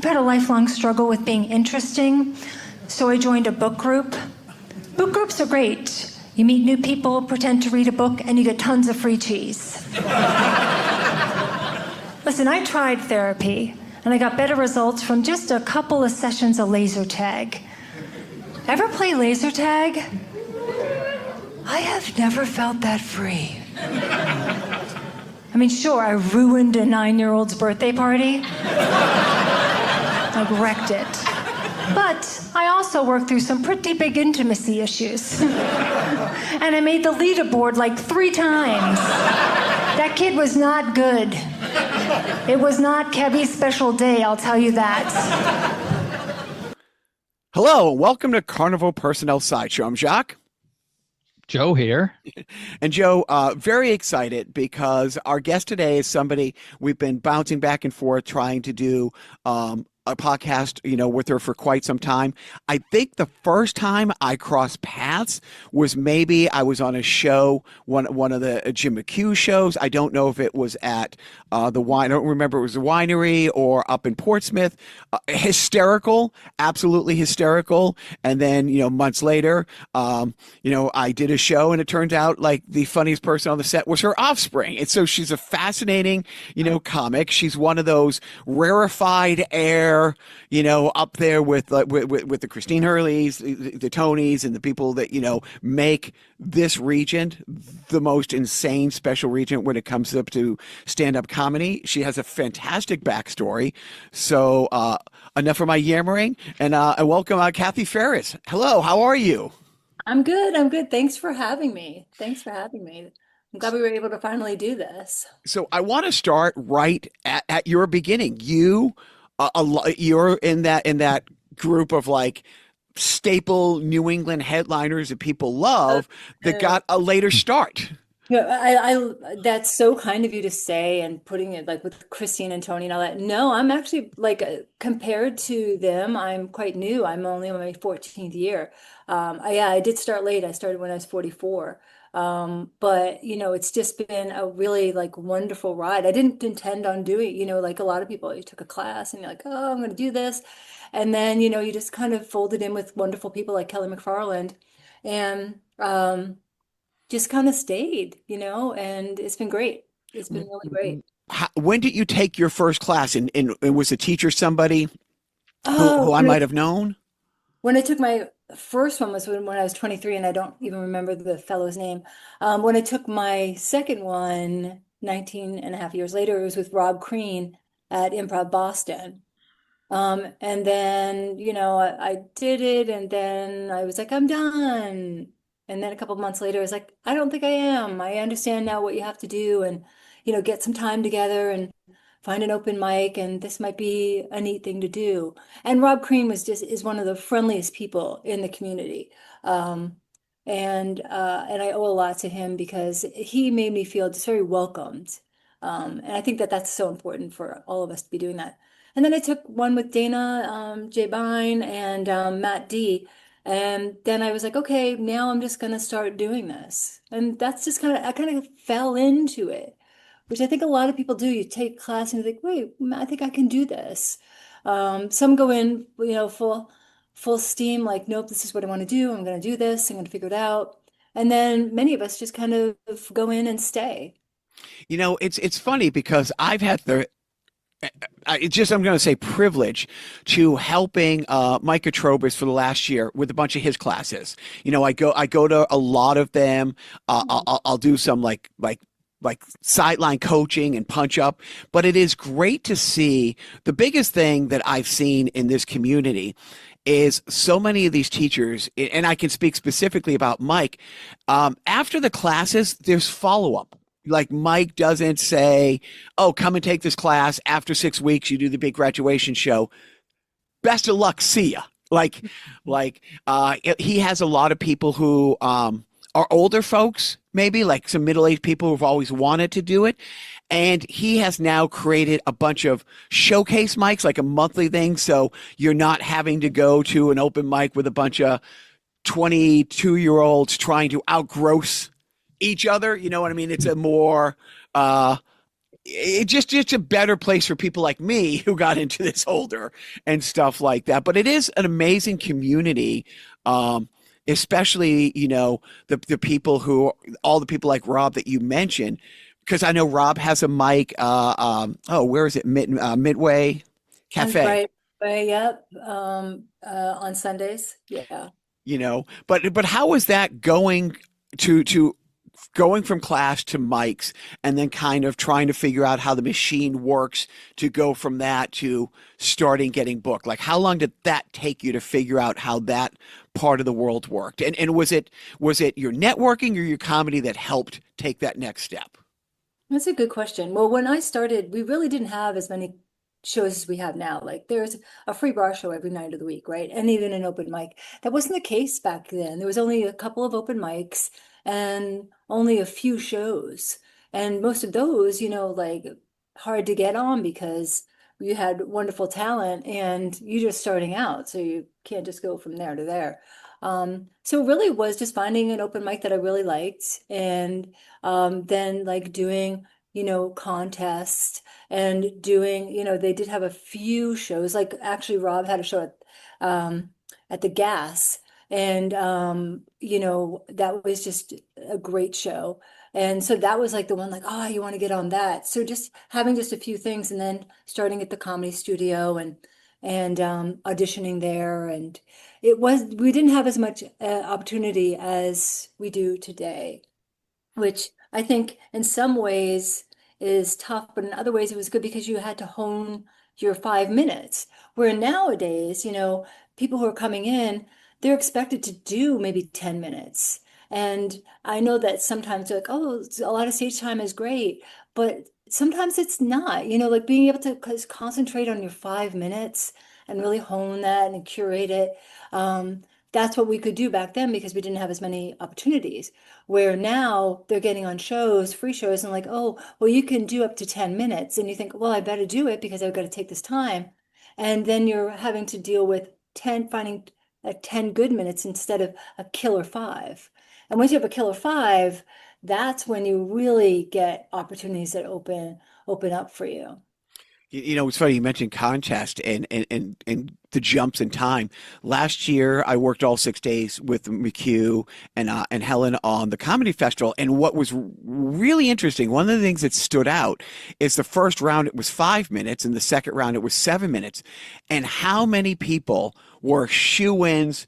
had a lifelong struggle with being interesting, so I joined a book group. Book groups are great. You meet new people, pretend to read a book, and you get tons of free cheese. Listen, I tried therapy, and I got better results from just a couple of sessions of laser tag. Ever play laser tag? I have never felt that free. I mean, sure, I ruined a 9-year-old's birthday party. I wrecked it. But I also worked through some pretty big intimacy issues. And I made the leaderboard like 3 times. That kid was not good. It was not Kevy's special day, I'll tell you that. Hello, and welcome to Carnival Personnel Sideshow. I'm Jacques. Joe here. And Joe, very excited because our guest today is somebody we've been bouncing back and forth trying to do a podcast, with her for quite some time. I think the first time I crossed paths was maybe I was on a show, one of the Jim McHugh shows. I don't know if it was at the wine. I don't remember if it was the winery or up in Portsmouth. Hysterical, absolutely hysterical. And then, months later, I did a show and it turned out like the funniest person on the set was her offspring. And so she's a fascinating, comic. She's one of those rarefied air, up there with the Christine Hurleys, the Tonys, and the people that, make this region the most insane special region when it comes up to stand-up comedy. She has a fantastic backstory. So enough of my yammering, and I welcome Kathe Farris. Hello, how are you? I'm good. Thanks for having me. I'm glad we were able to finally do this. So I want to start right at your beginning. You're in that group of like staple New England headliners that people love that got a later start. Yeah, I that's so kind of you to say, and putting it like with Christine and Tony and all that. No, I'm actually like compared to them, I'm quite new. I'm only on my 14th year. I did start late. I started when I was 44. But it's just been a really like wonderful ride. I didn't intend on doing, like a lot of people, you took a class and you're like, oh, I'm going to do this. And then, you just kind of folded in with wonderful people like Kelly McFarland and, just kind of stayed, and it's been great. It's been really great. When did you take your first class and was the teacher somebody who I might have known? When I took my first one was when I was 23, and I don't even remember the fellow's name. When I took my second one, 19 and a half years later, it was with Rob Crean at Improv Boston. And then, I did it, and then I was like, I'm done. And then a couple of months later, I was like, I don't think I am. I understand now what you have to do and, get some time together and find an open mic, and this might be a neat thing to do. And Rob Crean is one of the friendliest people in the community. And I owe a lot to him because he made me feel just very welcomed. And I think that that's so important for all of us to be doing that. And then I took one with Dana J. Bine and Matt D. And then I was like, okay, now I'm just going to start doing this. And that's just I kind of fell into it, which I think a lot of people do. You take class and you think, wait, I think I can do this. Some go in, full steam, like, nope, this is what I want to do. I'm going to do this. I'm going to figure it out. And then many of us just kind of go in and stay. It's funny because I've had I'm going to say privilege to helping Mike Atrobis for the last year with a bunch of his classes. I go to a lot of them. I'll do some like sideline coaching and punch up, but it is great to see. The biggest thing that I've seen in this community is so many of these teachers, and I can speak specifically about Mike, after the classes, there's follow-up. Like Mike doesn't say, oh, come and take this class. After 6 weeks, you do the big graduation show. Best of luck. See ya. He has a lot of people who are older folks, maybe like some middle-aged people who've always wanted to do it. And he has now created a bunch of showcase mics, like a monthly thing. So you're not having to go to an open mic with a bunch of 22-year-olds trying to outgross each other. You know what I mean? It's a more It just a better place for people like me who got into this older and stuff like that. But it is an amazing community, especially the people who all the people like Rob that you mentioned, because I know Rob has a mic. Where is it? Midway On Cafe. Friday, yep. On Sundays, yeah. But how is that going to going from class to mics and then kind of trying to figure out how the machine works to go from that to starting getting booked? Like, how long did that take you to figure out how that part of the world worked? And was it your networking or your comedy that helped take that next step? That's a good question. Well, when I started, we really didn't have as many shows as we have now. Like there's a free bar show every night of the week, right? And even an open mic. That wasn't the case back then. There was only a couple of open mics and only a few shows. And most of those, like hard to get on because you had wonderful talent and you're just starting out. So you can't just go from there to there. So it really was just finding an open mic that I really liked and then like doing, contests and doing, they did have a few shows. Like actually Rob had a show at the Gas and that was just a great show. And so that was like the one like, oh, you want to get on that. So just having just a few things and then starting at the Comedy Studio and auditioning there and we didn't have as much opportunity as we do today, which I think in some ways is tough, but in other ways it was good because you had to hone your 5 minutes. Where nowadays, people who are coming in, they're expected to do maybe 10 minutes. And I know that sometimes they're like, oh, a lot of stage time is great, but sometimes it's not, like being able to concentrate on your 5 minutes and really hone that and curate it. That's what we could do back then because we didn't have as many opportunities. Where now they're getting on shows, free shows, and like, oh, well, you can do up to 10 minutes. And you think, well, I better do it because I've got to take this time. And then you're having to deal with finding 10 good minutes instead of a killer five. And once you have a killer five, that's when you really get opportunities that open up for you. It's funny you mentioned contest and the jumps in time. Last year, I worked all 6 days with McHugh and Helen on the comedy festival. And what was really interesting, one of the things that stood out is the first round it was 5 minutes, and the second round it was 7 minutes, and how many people were shoo-ins.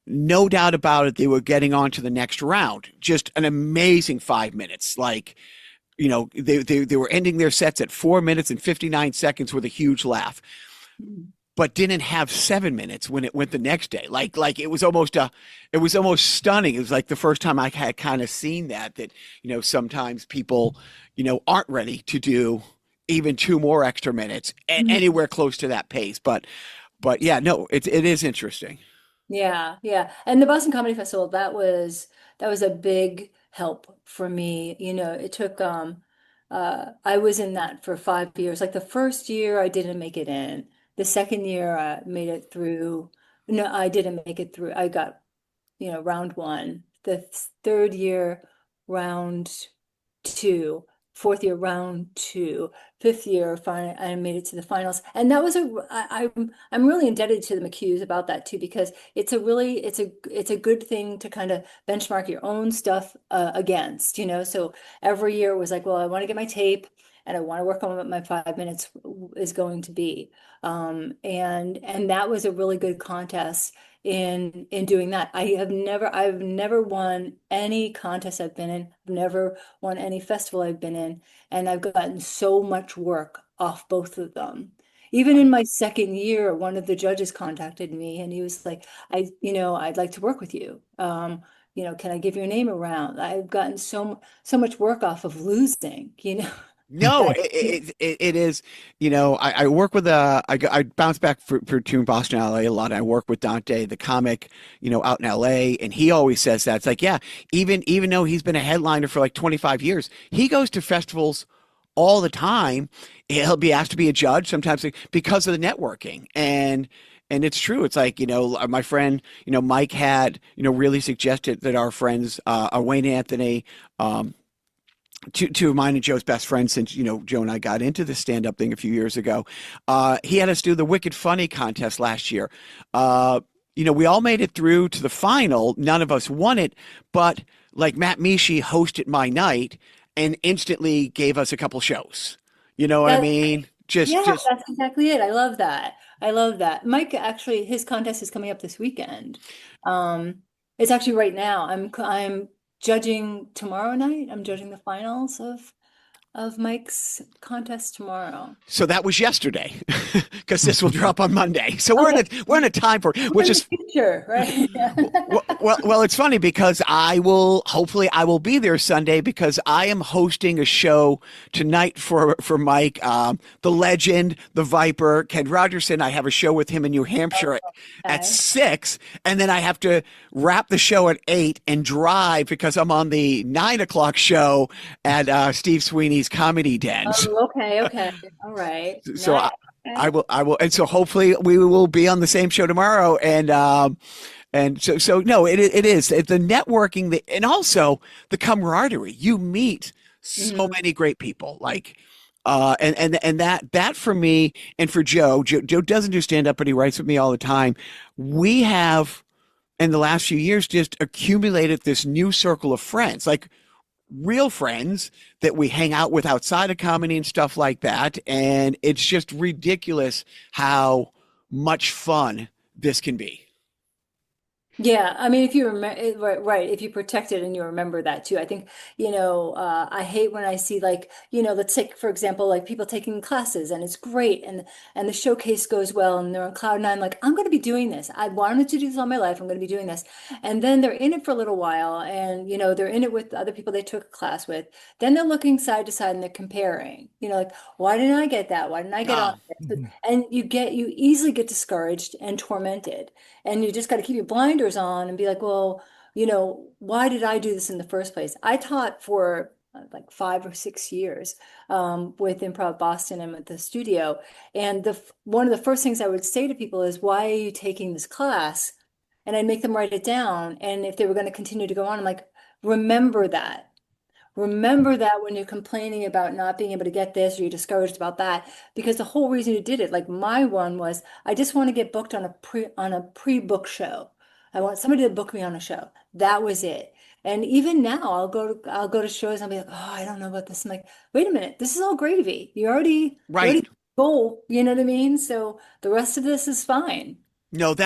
No doubt about it, they were getting on to the next round. Just an amazing 5 minutes, like. They were ending their sets at 4 minutes and 59 seconds with a huge laugh, but didn't have 7 minutes when it went the next day. Like it was almost stunning. It was like the first time I had kind of seen that sometimes people, aren't ready to do even two more extra minutes anywhere close to that pace. But yeah, no, it is interesting. Yeah, yeah. And the Boston Comedy Festival, that was a big help for me. It took I was in that for 5 years. Like the first year I didn't make it in. The second year I made it through. No, I didn't make it through. I got, round one. The third year, round two. Fourth year, round two. Fifth year, I made it to the finals. And that was I'm really indebted to the McHughes about that too, because it's a good thing to kind of benchmark your own stuff against, So every year it was like, well, I want to get my tape and I want to work on what my 5 minutes is going to be. And that was a really good contest in doing that. I've never won any contest I've been in, I've never won any festival I've been in, and I've gotten so much work off both of them. Even in my second year, one of the judges contacted me and he was like, I'd like to work with you. Can I give your name around? I've gotten so much work off of losing. No, That it is. I work with I bounce back for to Boston, LA a lot. I work with Dante, the comic, out in LA, and he always says that it's like, yeah, even though he's been a headliner for like 25 years, he goes to festivals all the time. He'll be asked to be a judge sometimes because of the networking and it's true. It's like, my friend, Mike had, really suggested that our friends, Wayne Anthony, two of mine and Joe's best friends since, Joe and I got into the stand-up thing a few years ago. He had us do the Wicked Funny contest last year. We all made it through to the final. None of us won it, but like Matt Mishi hosted my night and instantly gave us a couple shows. You know what I mean? Just That's exactly it. I love that. I love that. Mike, actually, his contest is coming up this weekend. It's actually right now. I'm judging tomorrow night. I'm judging the finals of Mike's contest tomorrow. So that was yesterday, because this will drop on Monday. So we're in a time for which is future, right? well, it's funny because I will be there Sunday because I am hosting a show tonight for Mike, the legend, the Viper, Ken Rogerson. I have a show with him in New Hampshire at 6, and then I have to wrap the show at 8 and drive because I'm on the 9 o'clock show at Steve Sweeney's Comedy Den. Oh, okay, all right. So I will, and so hopefully we will be on the same show tomorrow. And so no, it is the networking, and also the camaraderie. You meet so many great people, like, and that for me and for Joe doesn't do stand up, but he writes with me all the time. We have, in the last few years, just accumulated this new circle of friends, like real friends that we hang out with outside of comedy and stuff like that. And it's just ridiculous how much fun this can be. Yeah, I mean, if you remember, right, if you protect it and you remember that too, I think, I hate when I see like, let's take, for example, like people taking classes and it's great and the showcase goes well and they're on cloud nine, like, I'm going to be doing this. I wanted to do this all my life. I'm going to be doing this. And then they're in it for a little while and, they're in it with other people they took a class with. Then they're looking side to side and they're comparing, like, why didn't I get that? Why didn't I get on this? And you easily get discouraged and tormented. And you just got to keep your blinders on and be like, well, why did I do this in the first place? I taught for like 5 or 6 years with Improv Boston and with the studio. And one of the first things I would say to people is, why are you taking this class? And I'd make them write it down. And if they were going to continue to go on, I'm like, remember that. Remember that when you're complaining about not being able to get this or you're discouraged about that, because the whole reason you did it, like my one was, I just want to get booked on a pre-book show. I want somebody to book me on a show. That was it. And even now I'll go to shows and I'll be like, oh, I don't know about this. I'm like, wait a minute, this is all gravy. You're already goal, you know what I mean? So the rest of this is fine. No,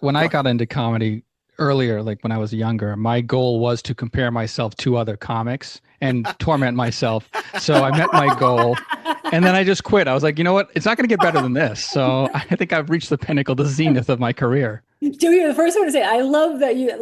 when I got into comedy earlier, like when I was younger, my goal was to compare myself to other comics and torment myself. So I met my goal and then I just quit. I was like, you know what? It's not going to get better than this. So I think I've reached the pinnacle, the zenith of my career. Joey, you're the first one to say, I love that you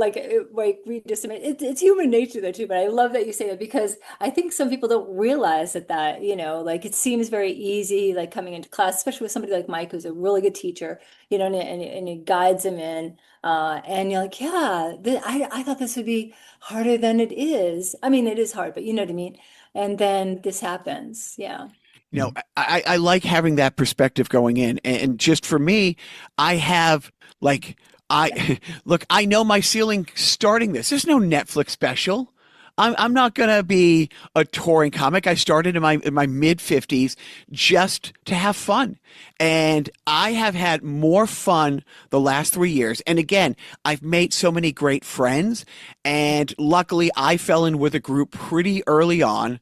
we just admit it's human nature though too, but I love that you say that because I think some people don't realize that like it seems very easy, like coming into class, especially with somebody like Mike, who's a really good teacher, and he guides them in, and you're like, yeah, I thought this would be harder than it is. I mean, it is hard, but you know what I mean? And then this happens. Yeah. I like having that perspective going in. And just for me, I have like, I know my ceiling starting this. There's no Netflix special. I'm not going to be a touring comic. I started in my mid 50s just to have fun. And I have had more fun the last 3 years. And again, I've made so many great friends. And luckily I fell in with a group pretty early on.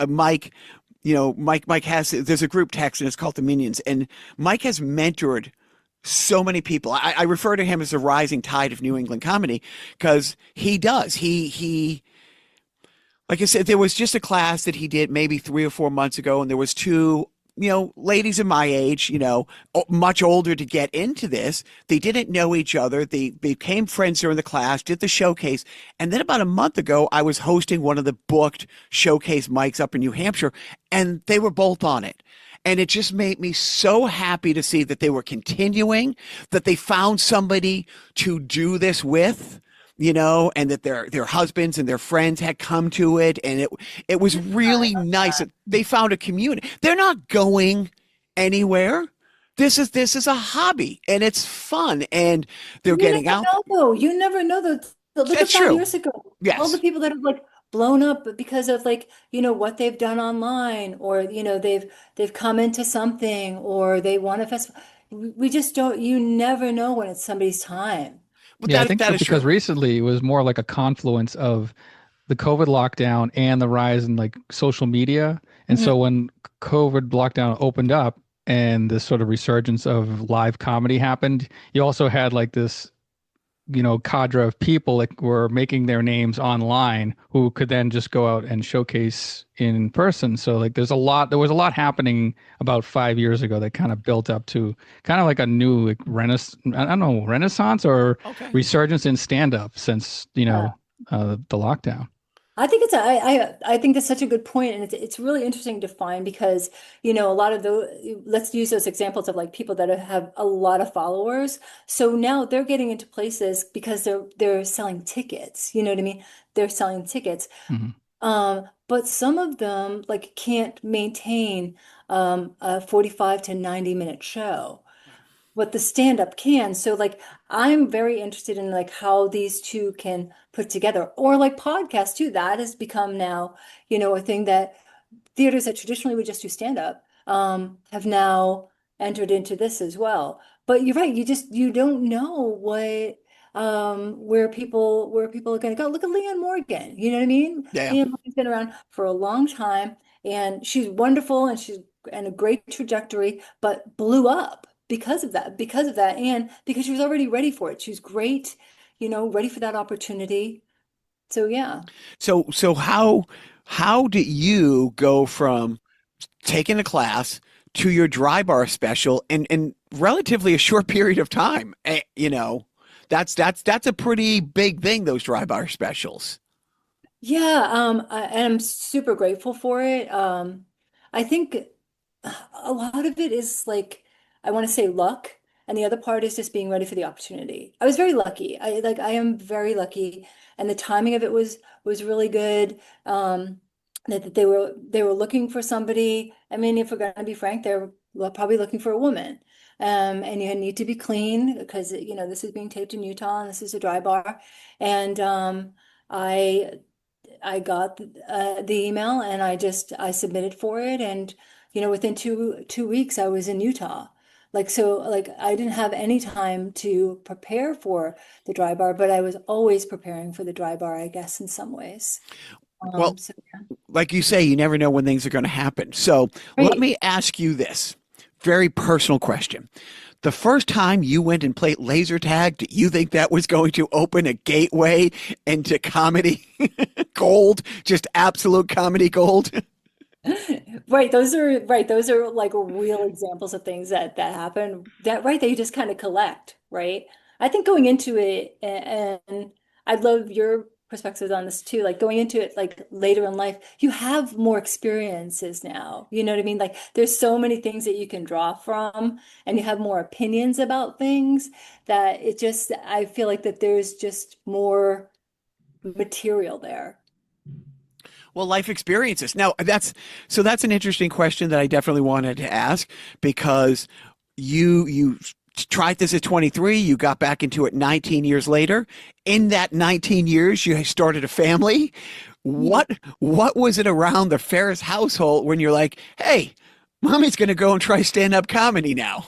Mike, Mike has, there's a group text and it's called the Minions. And Mike has mentored so many people. I refer to him as the rising tide of New England comedy because he does. He, like I said, there was just a class that he did maybe 3 or 4 months ago, and there was 2, ladies of my age, much older to get into this. They didn't know each other. They became friends during the class, did the showcase. And then about a month ago, I was hosting one of the booked showcase mics up in New Hampshire, and they were both on it. And it just made me so happy to see that they were continuing, that they found somebody to do this with, and that their husbands and their friends had come to it. And it was really nice that they found a community. They're not going anywhere. This is a hobby and it's fun and they're getting out. You never know. Look at 5 years ago. Yes. All the people that have like blown up because of like, what they've done online, or, they've come into something, or they won a festival. We just don't, you never know when it's somebody's time. But Yeah, I think that is because true. recently it was more like a confluence of the COVID lockdown and the rise in like social media. And Mhm. so when COVID lockdown opened up and this sort of resurgence of live comedy happened, you also had like this, cadre of people that were making their names online who could then just go out and showcase in person. So like there was a lot happening about 5 years ago that kind of built up to kind of like a new like, I don't know, renaissance or Okay. resurgence in stand up since, the lockdown. I think I think that's such a good point, and it's really interesting to find because a lot of the, let's use those examples of like people that have a lot of followers. So now they're getting into places because they're selling tickets. You know what I mean? They're selling tickets. Mhm. But some of them like can't maintain a 45 to 90-minute show, what the stand-up can. So like I'm very interested in like how these two can put together, or like podcasts too. That has become now, a thing that theaters that traditionally would just do stand-up have now entered into this as well. But you're right, you don't know what where people are going to go. Look at Leanne Morgan. You know what I mean? Yeah. Leanne Morgan's been around for a long time, and she's wonderful, and she's and a great trajectory, but blew up because of that, and because she was already ready for it. She was great, ready for that opportunity. So yeah. So how did you go from taking a class to your dry bar special in relatively a short period of time? That's a pretty big thing, those dry bar specials. Yeah, and I'm super grateful for it. I think a lot of it is like, I want to say luck, and the other part is just being ready for the opportunity. I was very lucky. I am very lucky, and the timing of it was really good. That they were looking for somebody. I mean, if we're gonna be frank, they're probably looking for a woman. And you need to be clean because this is being taped in Utah, and this is a dry bar. And I I got the email, and I submitted for it, and within two weeks I was in Utah. Like, so like I didn't have any time to prepare for the dry bar, but I was always preparing for the dry bar, I guess, in some ways. Well, So yeah. like you say, you never know when things are going to happen. So let Great. me ask you this very personal question. The first time you went and played laser tag, do you think that was going to open a gateway into comedy gold? Just absolute comedy gold? Right. Those are like real examples of things that happen, that you just kind of collect, right? I think going into it, and I'd love your perspectives on this too, like going into it like later in life, you have more experiences now. You know what I mean? Like there's so many things that you can draw from, and you have more opinions about things, that I feel like that there's just more material there. Well, life experiences. Now, that's an interesting question that I definitely wanted to ask because you tried this at 23, you got back into it 19 years later. In that 19 years, you started a family. Yeah. What was it around the Farris household when you're like, "Hey, mommy's going to go and try stand-up comedy now?"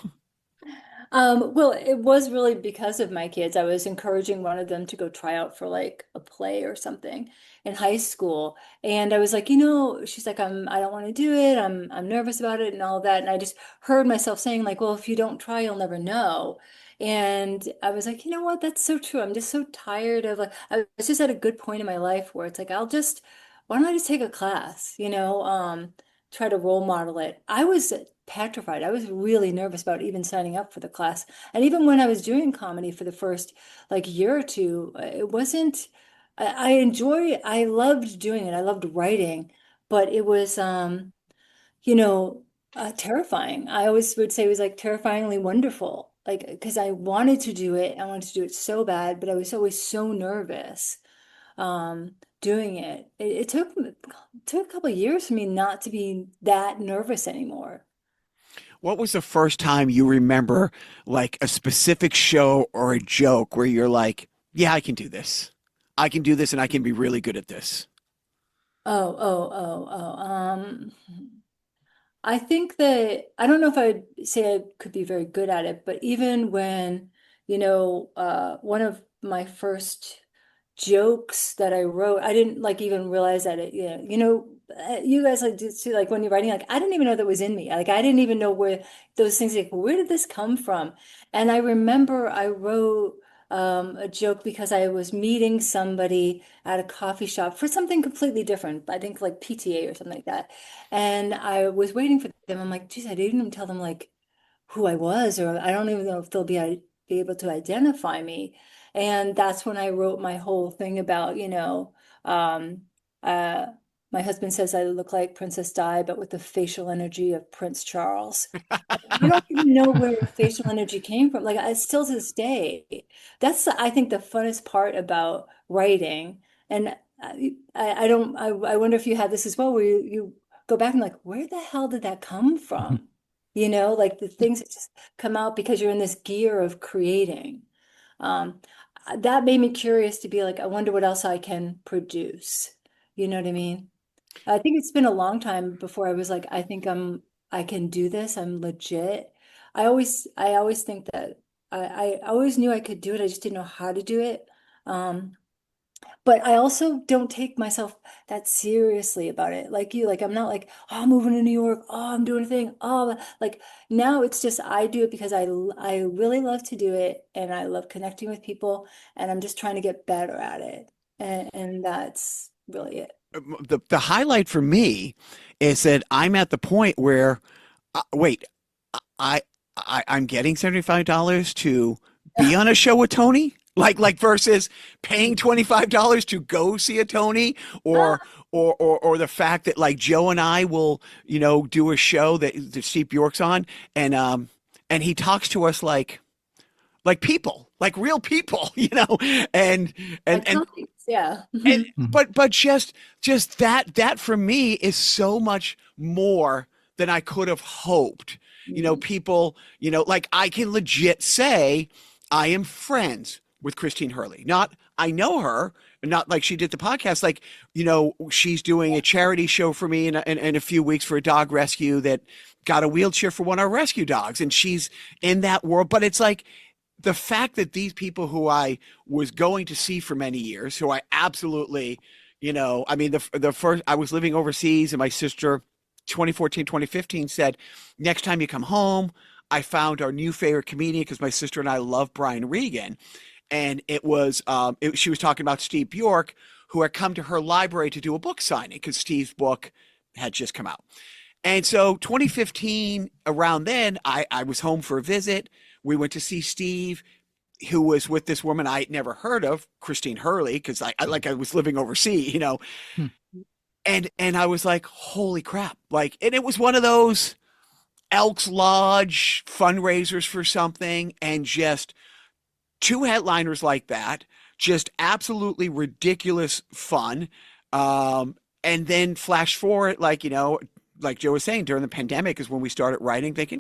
Well, it was really because of my kids. I was encouraging one of them to go try out for like a play or something in high school. And I was like, she's like, I don't want to do it. I'm nervous about it and all that. And I just heard myself saying like, well, if you don't try, you'll never know. And I was like, you know what? That's so true. I'm just so tired of like, I was just at a good point in my life where it's like, why don't I just take a class, try to role model it. I was petrified. I was really nervous about even signing up for the class. And even when I was doing comedy for the first like year or two, it wasn't, I loved doing it. I loved writing, but it was, you know, terrifying. I always would say it was like terrifyingly wonderful. Like, because I wanted to do it. I wanted to do it so bad, but I was always so nervous doing it. It took a couple of years for me not to be that nervous anymore. What was the first time you remember like a specific show or a joke where you're like, "Yeah, I can do this. I can do this and I can be really good at this." I think that I don't know if I'd say I could be very good at it, but even when, one of my first jokes that I wrote, I didn't like even realize that you guys like do too, like when you're writing, like I didn't even know that was in me. Like I didn't even know where those things, like where did this come from? And I remember I wrote a joke because I was meeting somebody at a coffee shop for something completely different. I think like PTA or something like that. And I was waiting for them. I'm like, geez, I didn't even tell them like who I was, or I don't even know if they'll be able to identify me. And that's when I wrote my whole thing about, um, uh, my husband says I look like Princess Di, but with the facial energy of Prince Charles. I don't even know where facial energy came from. Like I still to this day, that's I think the funnest part about writing. And I don't I wonder if you had this as well, where you go back and like, where the hell did that come from? Like the things that just come out because you're in this gear of creating. Um, that made me curious to be like, I wonder what else I can produce. You know what I mean? I think it's been a long time before I was like, I can do this. I'm legit. I always think that I always knew I could do it. I just didn't know how to do it. Um, but I also don't take myself that seriously about it. Like you, like I'm not like, oh, I'm moving to New York. Oh, I'm doing a thing. Oh, like now it's just I do it because I really love to do it and I love connecting with people and I'm just trying to get better at it. And that's really it. The highlight for me is that I'm at the point where, wait, I, I'm getting $75 to be on a show with Tony? Like versus paying $25 to go see a Tony, or the fact that like Joe and I will, do a show that Steve Bjork's on, and he talks to us like people, like real people, and Like and colleagues, yeah. and Mhm. but just that for me is so much more than I could have hoped. Mhm. People, like I can legit say I am friends with Christine Hurley. Not I know her, not like she did the podcast. Like, she's doing a charity show for me in a few weeks for a dog rescue that got a wheelchair for one of our rescue dogs. And she's in that world. But it's like the fact that these people who I was going to see for many years, who I absolutely, I mean, the first, I was living overseas and my sister, 2014, 2015 said, next time you come home, I found our new favorite comedian because my sister and I love Brian Regan. And she was talking about Steve Bjork, who had come to her library to do a book signing because Steve's book had just come out. And so 2015, around then, I was home for a visit. We went to see Steve, who was with this woman I'd never heard of, Christine Hurley, because I was living overseas. Hmm. And I was like, holy crap. Like, and it was one of those Elks Lodge fundraisers for something, and just two headliners like that, just absolutely ridiculous fun. And then flash forward, like Joe was saying, during the pandemic is when we started writing, thinking,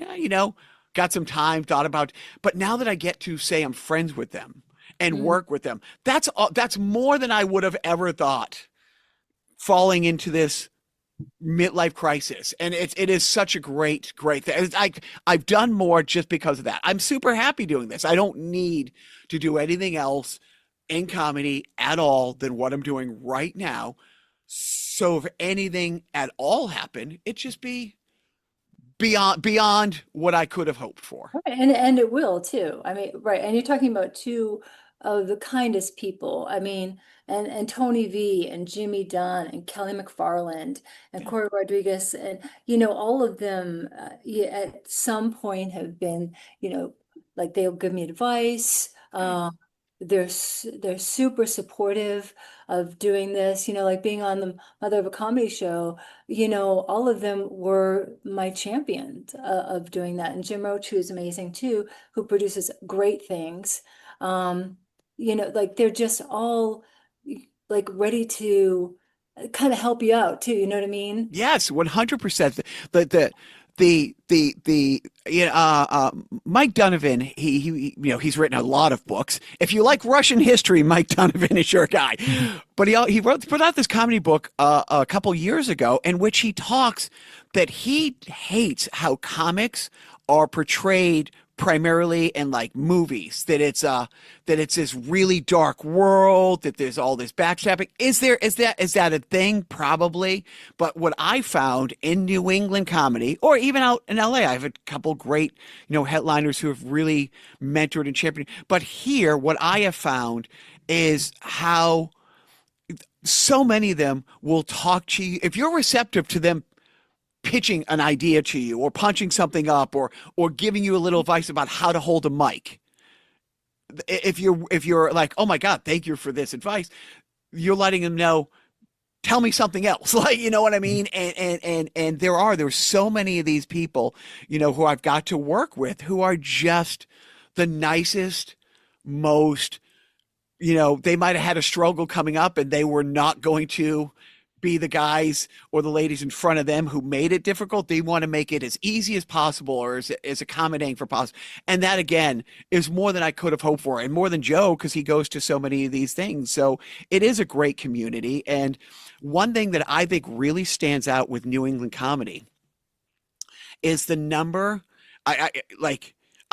got some time, thought about, but now that I get to say I'm friends with them and Mm. work with them, that's more than I would have ever thought falling into this midlife crisis. And it is such a great thing. I've done more just because of that. I'm super happy doing this. I don't need to do anything else in comedy at all than what I'm doing right now. So if anything at all happened, it just be beyond what I could have hoped for. Right, and it will too. I mean, right. And you're talking about two of the kindest people. I mean, and Tony V and Jimmy Dunn and Kelly McFarland and Yeah. Corey Rodriguez and all of them yeah, at some point have been, like they'll give me advice. Right. They're super supportive of doing this, like being on the Mother of a Comedy show. All of them were my champions of doing that. And Jim Roach, who is amazing too, who produces great things. Um, like they're just all like ready to kind of help you out too. You know what I mean? Yes, 100%. The Mike Donovan, he's written a lot of books. If you like Russian history, Mike Donovan is your guy. But he put out this comedy book a couple years ago in which he talks that he hates how comics are portrayed primarily in like movies, that it's this really dark world, that there's all this backstabbing. Is that a thing? Probably. But what I found in New England comedy, or even out in LA, I have a couple great, headliners who have really mentored and championed. But here, what I have found is how so many of them will talk to you if you're receptive to them pitching an idea to you or punching something up or giving you a little advice about how to hold a mic. If you're like, oh my God, thank you for this advice, you're letting them know, tell me something else. Like, you know what I mean? And there's so many of these people, who I've got to work with who are just the nicest, most, they might have had a struggle coming up and they were not going to be the guys or the ladies in front of them who made it difficult. They want to make it as easy as possible or as accommodating for possible. And that, again, is more than I could have hoped for, and more than Joe, because he goes to so many of these things. So it is a great community. And one thing that I think really stands out with New England comedy is the number. I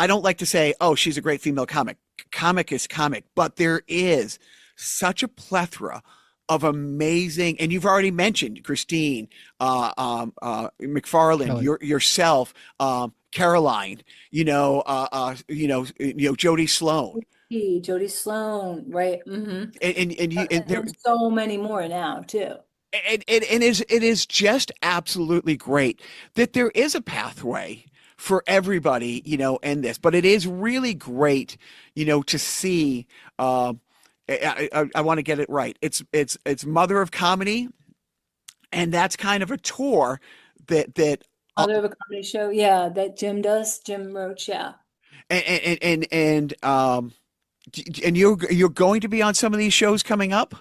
don't like to say, oh, she's a great female comic. Comic is comic, but there is such a plethora of amazing, and you've already mentioned Christine, McFarland, yourself, Caroline, Jody Sloan, Jody Sloan, right? Mm-hmm. And there's so many more now too. And it is just absolutely great that there is a pathway for everybody, in this. But it is really great, to see. I want to get it right. It's Mother of Comedy, and that's kind of a tour that Mother of a Comedy show, yeah, that Jim does, Jim Roach, yeah. And you're going to be on some of these shows coming up?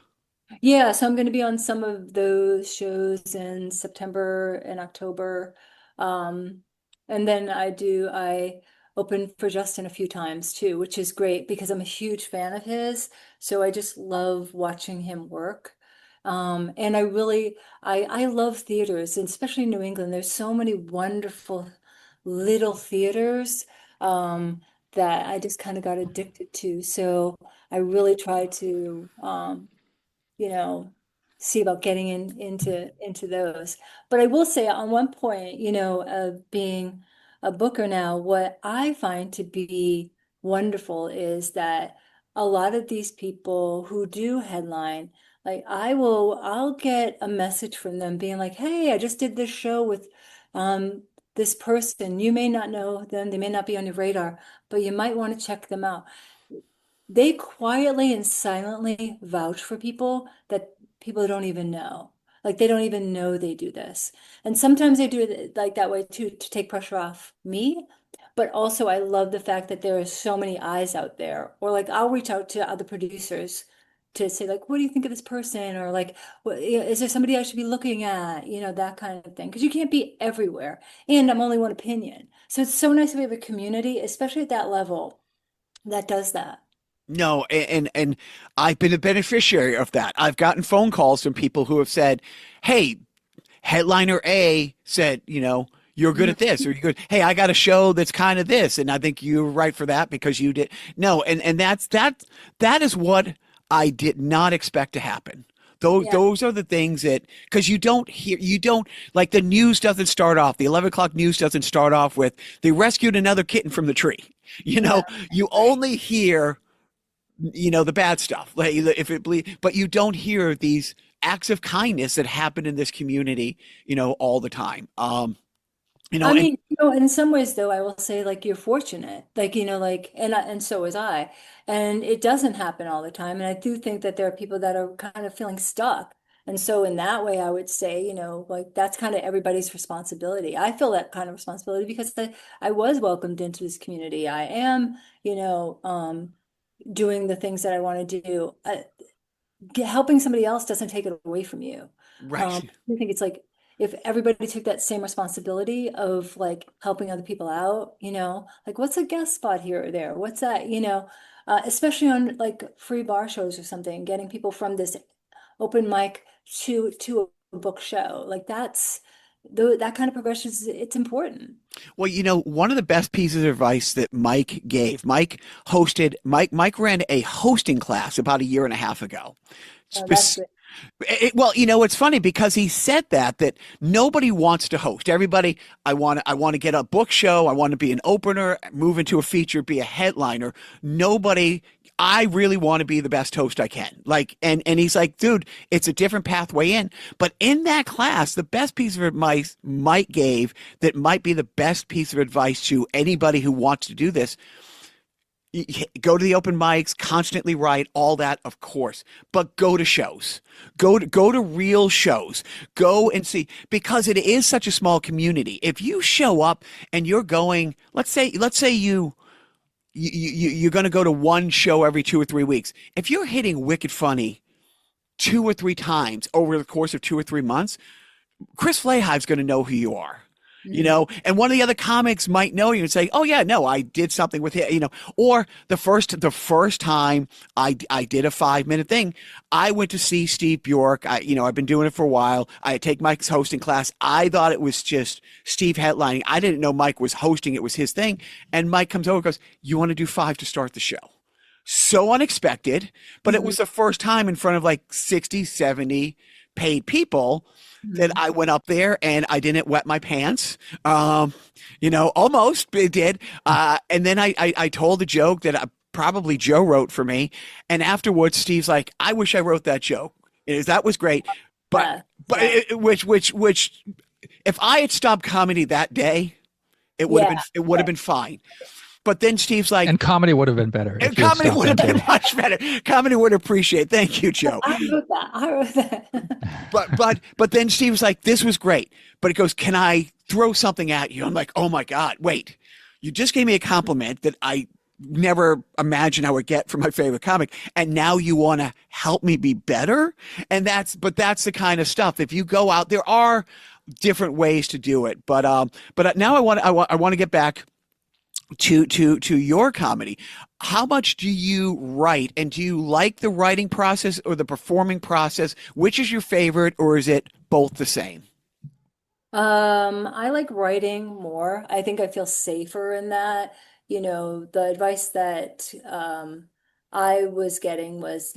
Yeah, so I'm going to be on some of those shows in September and October. And then I open for Justin a few times too, which is great because I'm a huge fan of his. So I just love watching him work. And I love theaters, and especially in New England. There's so many wonderful little theaters that I just kind of got addicted to. So I really try to see about getting into those. But I will say on one point, of being a booker now, what I find to be wonderful is that a lot of these people who do headline, like I'll get a message from them being like, hey, I just did this show with this person. You may not know them, they may not be on your radar, but you might want to check them out. They quietly and silently vouch for people that people don't even know. Like they don't even know they do this. And sometimes they do it like that way too, to take pressure off me. But also I love the fact that there are so many eyes out there. Or like I'll reach out to other producers to say like, what do you think of this person? Or like, is there somebody I should be looking at? That kind of thing. Because you can't be everywhere. And I'm only one opinion. So it's so nice to have a community, especially at that level, that does that. No, and I've been a beneficiary of that. I've gotten phone calls from people who have said, "Hey, headliner A said, you're good at this, or you're good. Hey, I got a show that's kind of this, and I think you're right for that because you did." No, and that is what I did not expect to happen. Those are the things that, because you don't like the news doesn't start off, the 11 o'clock news doesn't start off with they rescued another kitten from the tree. You only hear the bad stuff, like but you don't hear these acts of kindness that happen in this community, all the time. I mean, in some ways though, I will say like you're fortunate, like, and so was I. And it doesn't happen all the time. And I do think that there are people that are kind of feeling stuck. And so in that way, I would say, like that's kind of everybody's responsibility. I feel that kind of responsibility because I was welcomed into this community. I am, doing the things that I want to do. Helping somebody else doesn't take it away from you. Right. I think it's like if everybody took that same responsibility of like helping other people out, like what's a guest spot here or there? What's that, especially on like free bar shows or something, getting people from this open mic to a book show. Like that kind of progression it's important. Well, one of the best pieces of advice that Mike gave, Mike ran a hosting class about a year and a half ago. That's good. Well, it's funny because he said that nobody wants to host. Everybody, I want to get a book show. I want to be an opener, move into a feature, be a headliner. Nobody, I really want to be the best host I can. Like, and he's like, dude, it's a different pathway in. But in that class, the best piece of advice Mike gave that might be the best piece of advice to anybody who wants to do this. Go to the open mics, constantly write, all that, of course, but go to shows, go to real shows, go and see, because it is such a small community. If you show up and you're going, let's say you're going to go to one show every 2 or 3 weeks. If you're hitting Wicked Funny 2 or 3 times over the course of 2 or 3 months, Chris Flahive's going to know who you are. And one of the other comics might know you and say, "Oh yeah, no, I did something with it." Or the first time I did a 5-minute thing, I went to see Steve Bjork. I've been doing it for a while. I take Mike's hosting class. I thought it was just Steve headlining. I didn't know Mike was hosting. It was his thing. And Mike comes over and goes, "You want to do 5 to start the show?" So unexpected, but it was the first time in front of like 60, 70 paid people that I went up there and I didn't wet my pants. Almost it did. And then I told a joke that probably Joe wrote for me. And afterwards, Steve's like, "I wish I wrote that joke. That was great." But which if I had stopped comedy that day, it would have been fine. But then Steve's like, and comedy would have been better. And comedy would have been much better. Comedy would appreciate. Thank you, Joe. I wrote that. But then Steve was like, "This was great." But it goes, "Can I throw something at you?" I'm like, "Oh my God, wait. You just gave me a compliment that I never imagined I would get from my favorite comic. And now you want to help me be better?" And that's the kind of stuff. If you go out, there are different ways to do it. But now I want to get back to your comedy. How much do you write, and do you like the writing process or the performing process? Which is your favorite, or is it both the same? I like writing more. I think I feel safer in that. The advice that I was getting was,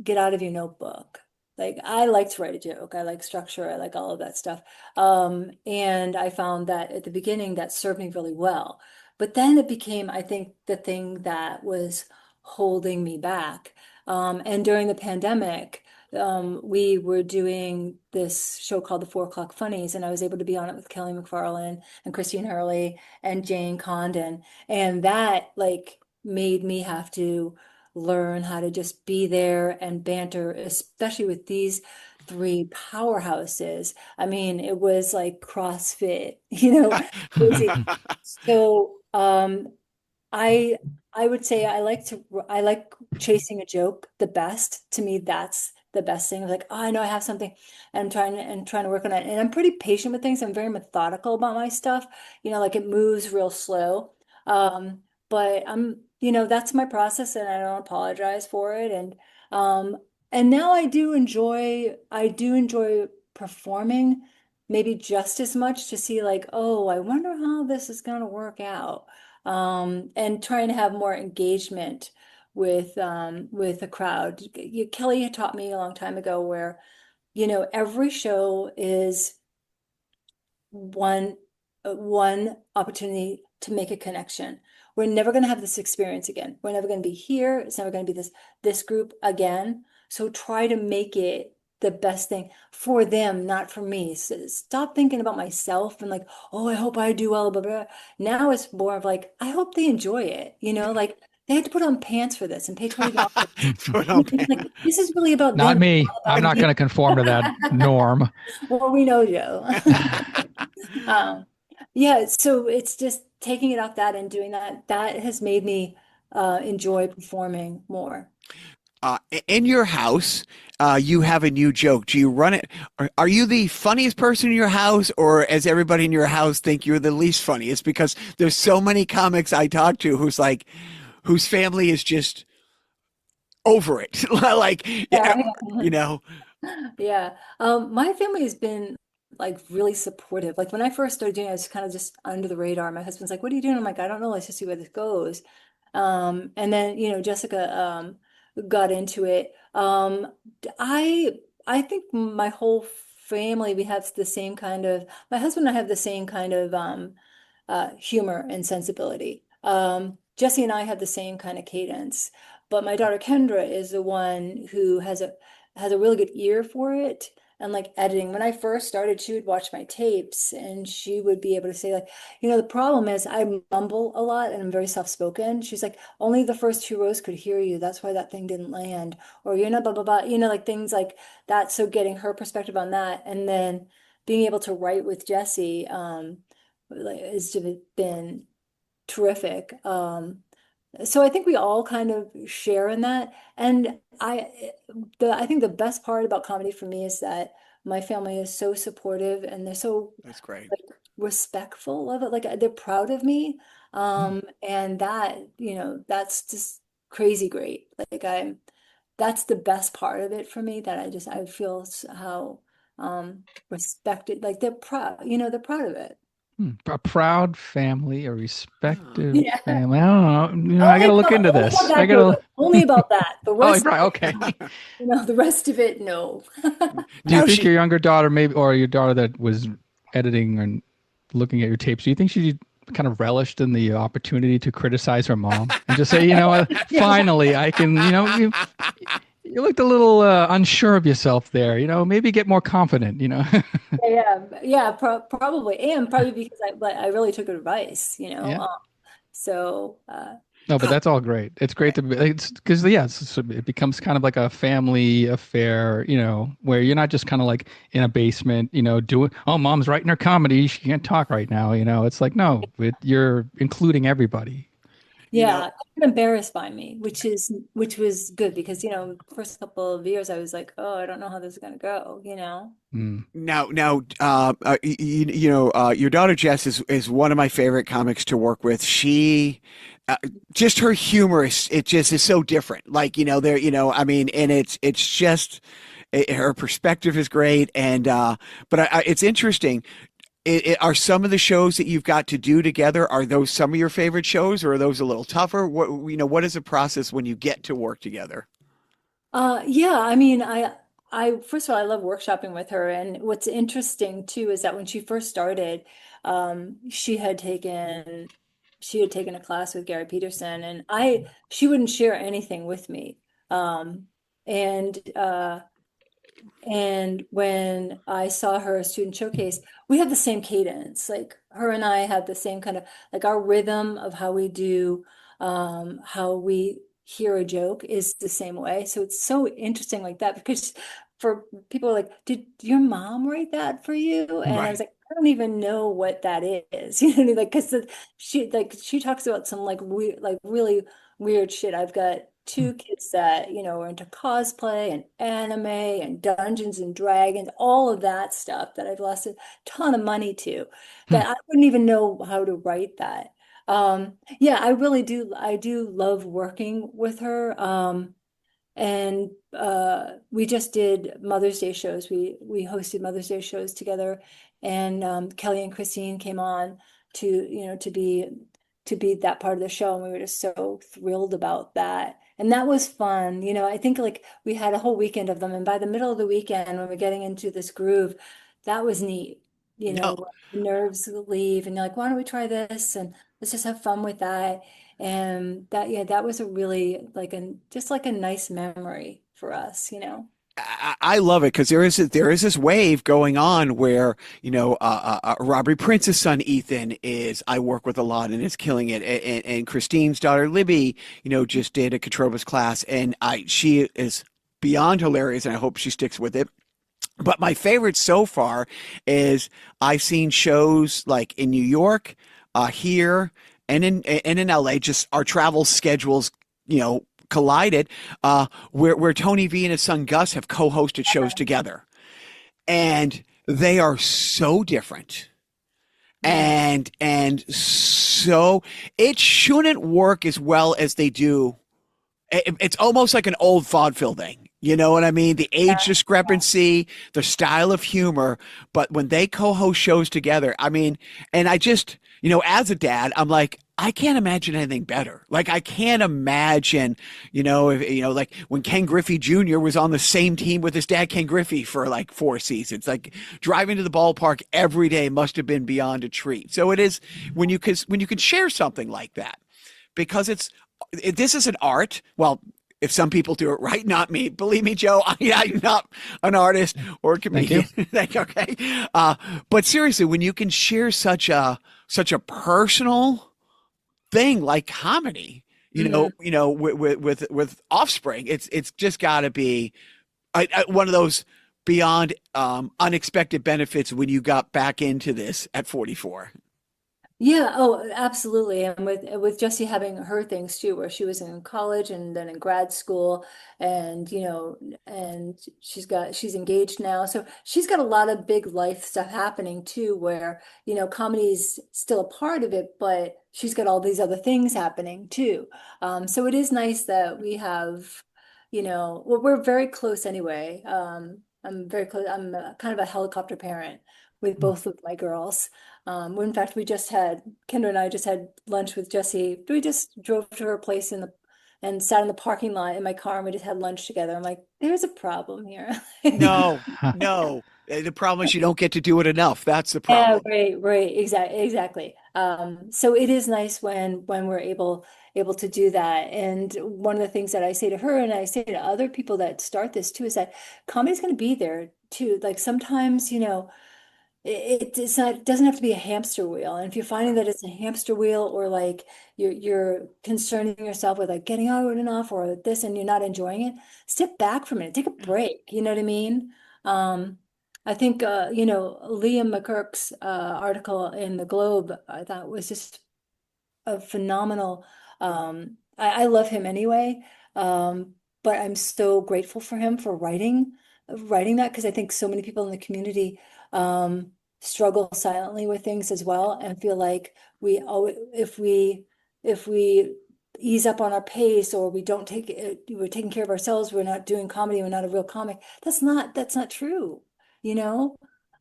get out of your notebook. Like I like to write a joke. I like structure. I like all of that stuff. And I found that at the beginning that served me really well. But then it became, I think, the thing that was holding me back. And during the pandemic, we were doing this show called The 4 O'Clock Funnies, and I was able to be on it with Kelly McFarland and Christine Hurley and Jane Condon. And that like made me have to learn how to just be there and banter, especially with these 3 powerhouses. I mean, it was like CrossFit, crazy. So I would say I like chasing a joke the best. To me, that's the best thing. Like, oh, I know I have something and I'm trying to work on it. And I'm pretty patient with things. I'm very methodical about my stuff. Like it moves real slow. But that's my process and I don't apologize for it. And now I do enjoy performing maybe just as much to see like, oh, I wonder how this is going to work out. And trying to have more engagement with the crowd. Kelly had taught me a long time ago where, every show is one opportunity to make a connection. We're never going to have this experience again. We're never going to be here. It's never going to be this group again. So try to make it the best thing for them, not for me. So stop thinking about myself and like, oh, I hope I do well, blah, blah. Now it's more of like, I hope they enjoy it. Like they had to put on pants for this and pay $20. Put on pants. Like, this is really about Not them. me. I'm not going to conform to that norm. Well, we know Joe. Yeah, so it's just taking it off that and doing that. That has made me enjoy performing more. in your house, you have a new joke. Do you run it? Are you the funniest person in your house, or as everybody in your house think you're the least funniest? Because there's so many comics I talk to whose family is just over it. Like, Yeah, you know, yeah. My family has been like really supportive. Like when I first started doing it, I was kind of just under the radar. My husband's like, "What are you doing?" I'm like, "I don't know. Let's just see where this goes." And then, Jessica got into it. I think my whole family, we have the same kind of, my husband and I have the same kind of humor and sensibility. Jesse and I have the same kind of cadence, but my daughter Kendra is the one who has a really good ear for it and like editing. When I first started, she would watch my tapes and she would be able to say like, the problem is I mumble a lot and I'm very soft-spoken. She's like, only the first two rows could hear you. That's why that thing didn't land. Or blah blah blah. Like things like that. So getting her perspective on that, and then being able to write with Jesse, like has been terrific. So I think we all kind of share in that. And I think the best part about comedy for me is that my family is so supportive and they're so that's great. like respectful of it. Like they're proud of me. And that, that's just crazy great. That's the best part of it for me, that I feel how respected, like they're proud of it. A proud family, a respected Yeah. family. I don't know. I got Only to look about, into only about this. I that got girl, to. only about that. The Oh, rest, right. Okay. the rest of it, no. Do you Now think she your younger daughter, maybe, or your daughter that was editing and looking at your tapes, do you think she kind of relished in the opportunity to criticize her mom and just say, Yeah, finally I can, you looked a little unsure of yourself there, maybe get more confident. yeah, probably, and probably because I really took advice. Yeah. So No, but that's all great. It's great to be, it's because, yeah, it becomes kind of like a family affair, where you're not just kind of like in a basement, doing, oh, mom's writing her comedy. She can't talk right now. It's like, no, you're including everybody. you know yeah, they were embarrassed by me, which was good because first couple of years I was like, oh, I don't know how this is gonna go. Mm. now your daughter Jess is one of my favorite comics to work with. She just her humor it just is so different. Like, there, I mean, and it's just her perspective is great. And but it's interesting. Are some of the shows that you've got to do together, are those some of your favorite shows, or are those a little tougher? What is the process when you get to work together? Yeah, I mean, I first of all, I love workshopping with her, and what's interesting too is that when she first started, she had taken a class with Gary Peterson, and she wouldn't share anything with me. Um, and when I saw her student showcase, we have the same cadence. Like her and I have the same kind of like our rhythm of how we do, how we hear a joke is the same way. So it's so interesting like that because for people like, did your mom write that for you? And I was Right. like, I don't even know what that is. You know what I mean? Like, because she talks about some like weird, like really weird shit. I've got two kids that, are into cosplay and anime and Dungeons and Dragons, all of that stuff that I've lost a ton of money to, Hmm. that I wouldn't even know how to write that. Yeah, I really do. I do love working with her. And we just did Mother's Day shows. We hosted Mother's Day shows together, and Kelly and Christine came on to to be that part of the show, and we were just so thrilled about that. And that was fun. I think like we had a whole weekend of them, and by the middle of the weekend, when we're getting into this groove, that was neat. No. The nerves leave, and you're like, why don't we try this? And let's just have fun with that. And that, yeah, that was a really just like a nice memory for us. I love it because there is this wave going on where Robert Prince's son Ethan is I work with a lot and is killing it, and Christine's daughter Libby just did a Katroba's class, and she is beyond hilarious, and I hope she sticks with it. But my favorite so far is I've seen shows like in New York, here, and in LA. Just our travel schedules, collided, where Tony V and his son Gus have co-hosted shows together, and they are so different. And so it shouldn't work as well as they do. It's almost like an old vaudeville thing. You know what I mean? The age discrepancy, the style of humor. But when they co-host shows together, I mean, and I just, as a dad, I'm like, I can't imagine anything better. Like, I can't imagine, like when Ken Griffey Jr. was on the same team with his dad, Ken Griffey, for like 4 seasons. Like, driving to the ballpark every day must have been beyond a treat. So it is when you can share something like that, because this is an art. Well, if some people do it right, not me. Believe me, Joe, I'm not an artist or a comedian. Thank you. Okay. But seriously, when you can share such a personal thing like comedy, with Offspring, it's just got to be one of those beyond unexpected benefits when you got back into this at 44. Yeah, oh, absolutely. And with Jessie having her things too, where she was in college and then in grad school, and and she's engaged now. So she's got a lot of big life stuff happening too, where, comedy's still a part of it, but she's got all these other things happening too. So it is nice that we have, well, we're very close anyway. I'm very close. I'm kind of a helicopter parent with both of my girls. In fact, Kendra and I just had lunch with Jessie. We just drove to her place and sat in the parking lot in my car, and we just had lunch together. I'm like, there's a problem here. No. The problem is you don't get to do it enough. That's the problem. Yeah, right. Exactly. So it is nice when we're able to do that. And one of the things that I say to her, and I say to other people that start this too, is that comedy's going to be there too. Like, sometimes, it doesn't have to be a hamster wheel. And if you're finding that it's a hamster wheel, or like you're concerning yourself with like getting out enough or this, and you're not enjoying it, step back from it, take a break. You know what I mean? I think Liam McCurk's article in the Globe, I thought, was just a phenomenal. I love him anyway, but I'm so grateful for him for writing that, because I think so many people in the community struggle silently with things as well, and feel like if we ease up on our pace, or we don't take it, we're taking care of ourselves, we're not doing comedy, we're not a real comic. That's not true, Well,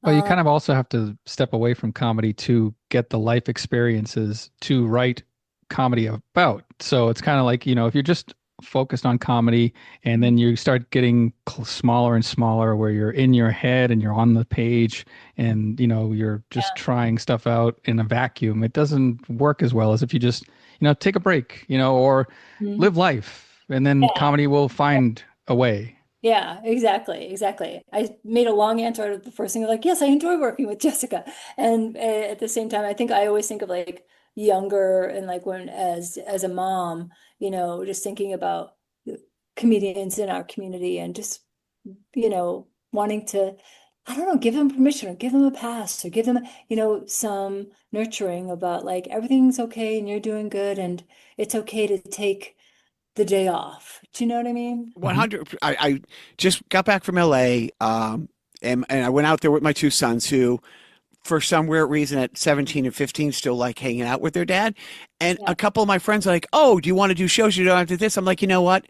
you kind of also have to step away from comedy to get the life experiences to write comedy about. So it's kind of like, if you're just focused on comedy, and then you start getting smaller and smaller, where you're in your head and you're on the page, and you're just trying stuff out in a vacuum, it doesn't work as well as if you just take a break, or live life, and then comedy will find a way. Yeah, exactly. I made a long answer out of the first thing, like, yes, I enjoy working with Jessica. And at the same time, I think I always think of like younger, and like when as a mom, just thinking about comedians in our community, and just, wanting to, I don't know, give them permission, or give them a pass, or give them, some nurturing about like, everything's okay and you're doing good, and it's okay to take the day off. Do you know what I mean? 100. I just got back from LA, and I went out there with my two sons, who, for some weird reason, at 17 and 15, still like hanging out with their dad. And a couple of my friends are like, "Oh, do you want to do shows? You don't have to do this." I'm like, you know what?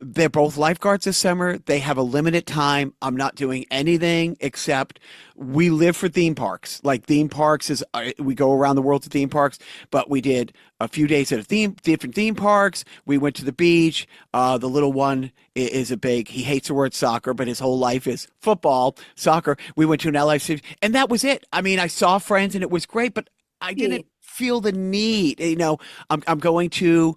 They're both lifeguards this summer. They have a limited time. I'm not doing anything except we live for theme parks. Like, theme parks is, we go around the world to theme parks, but we did a few days at different theme parks. We went to the beach. The little one is he hates the word soccer, but his whole life is football, soccer. We went to an LIC, and that was it. I mean, I saw friends and it was great, but I didn't feel the need. I'm going to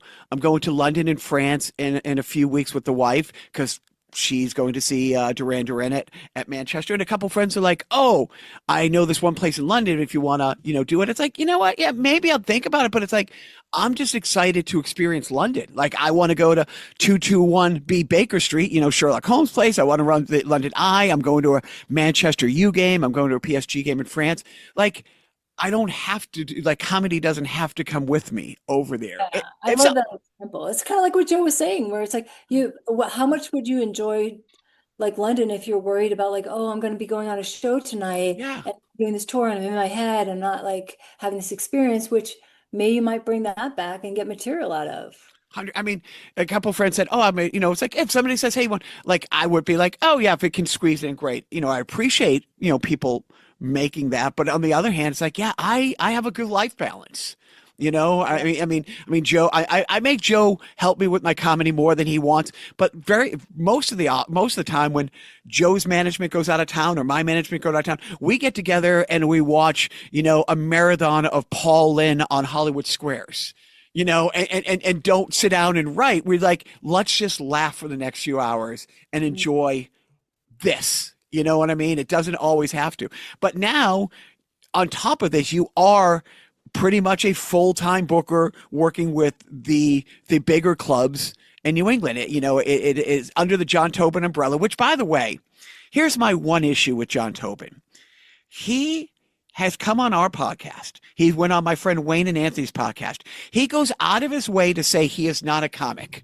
London and France in a few weeks with the wife, because she's going to see Duran Duran at Manchester, and a couple friends are like, "Oh, I know this one place in London if you want to do it." It's like, you know what? Yeah, maybe I'll think about it, but it's like, I'm just excited to experience London. Like, I want to go to 221B Baker Street, Sherlock Holmes place. I want to run the London Eye. I'm going to a Manchester U game. I'm going to a PSG game in France. Like, I don't have to do, like, comedy doesn't have to come with me over there. I love that Simple. It's kind of like what Joe was saying, where it's like how much would you enjoy like London if you're worried about like, oh, I'm going to be going on a show tonight Yeah. and doing this tour and I'm in my head and not like having this experience, which maybe you might bring that back and get material out of. I mean, a couple of friends said, "Oh, I mean, it's like if somebody says, hey, one, like I would be like, oh yeah, if it can squeeze in, great. I appreciate people making that, but on the other hand, it's like, yeah, I have a good life balance. Joe, I make Joe help me with my comedy more than he wants, but most of the time when Joe's management goes out of town or my management goes out of town, we get together and we watch, a marathon of Paul Lynn on Hollywood Squares. And don't sit down and write. We're like, let's just laugh for the next few hours and enjoy this. You know what I mean? It doesn't always have to. But now, on top of this, you are pretty much a full-time booker working with the bigger clubs in New England. It is under the John Tobin umbrella, which, by the way, here's my one issue with John Tobin. He has come on our podcast. He went on my friend Wayne and Anthony's podcast. He goes out of his way to say he is not a comic.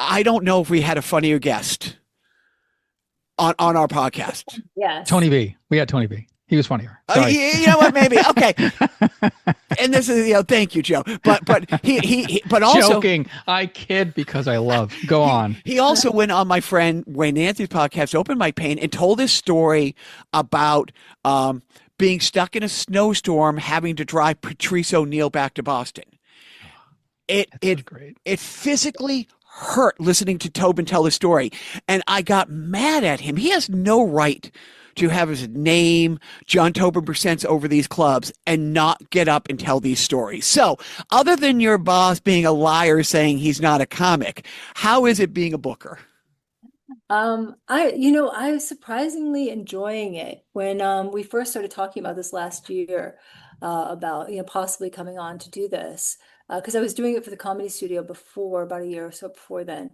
I don't know if we had a funnier guest on our podcast. Yes. Tony B. We had Tony B. He was funnier. You know what? Maybe. Okay. And this is, thank you, Joe. But but also joking. I kid because I love. Go on. He also went on my friend Wayne Anthony's podcast, Open My Pain, and told his story about being stuck in a snowstorm, having to drive Patrice O'Neill back to Boston. It physically hurt listening to Tobin tell his story, and I got mad at him. He has no right to have his name, John Tobin Presents, over these clubs and not get up and tell these stories. So, other than your boss being a liar saying he's not a comic, how is it being a booker? I was surprisingly enjoying it when we first started talking about this last year, about possibly coming on to do this, because I was doing it for the Comedy Studio before, about a year or so before then,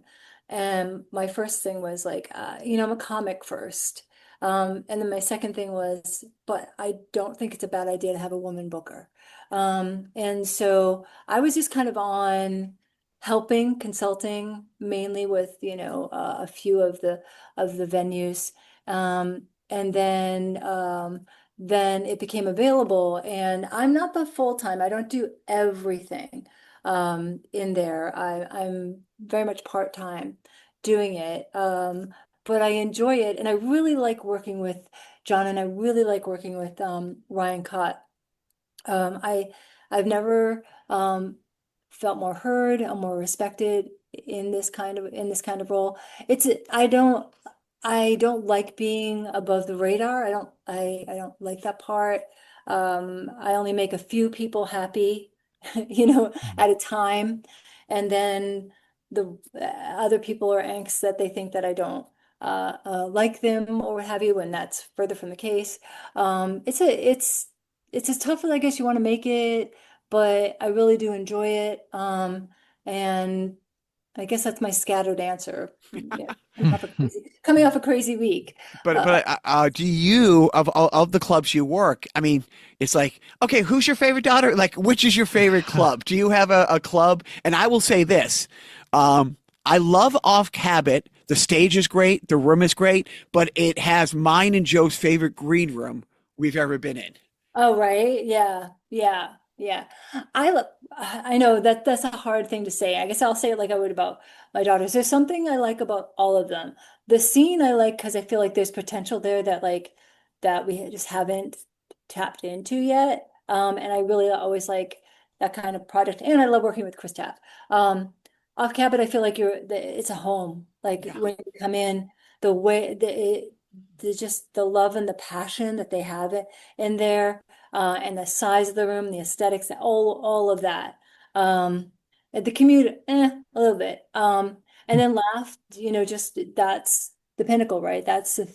and my first thing was like, I'm a comic first, and then my second thing was, but I don't think it's a bad idea to have a woman booker, and so I was just kind of on helping, consulting mainly with, a few of the venues. And then it became available and I'm not the full-time. I don't do everything in there. I'm very much part-time doing it. But I enjoy it and I really like working with John and I really like working with Ryan Cott. Um, I I've never felt more heard or more respected in this kind of role. It's I don't like being above the radar. I don't like that part. I only make a few people happy, at a time, and then the other people are angst that they think that I don't like them or what have you, and that's further from the case. It's as tough as I guess you want to make it, but I really do enjoy it. And I guess that's my scattered answer. Yeah, coming off a crazy week. But do you of the clubs you work? I mean, it's like, okay, who's your favorite daughter? Like, which is your favorite club? Do you have a club? And I will say this: I love Off Cabot. The stage is great, the room is great, but it has mine and Joe's favorite green room we've ever been in. Oh, right. Yeah. Yeah. Yeah. I know that that's a hard thing to say. I guess I'll say it like I would about my daughters. There's something I like about all of them. The scene I like because I feel like there's potential there that we just haven't tapped into yet. And I really always like that kind of project. And I love working with Chris Tapp. Off Cabot, I feel like it's a home. Like Yeah. when you come in, the way just the love and the passion that they have it in there, and the size of the room, the aesthetics, all of that. And the commute, a little bit. And then laugh, just that's the pinnacle, right? That's the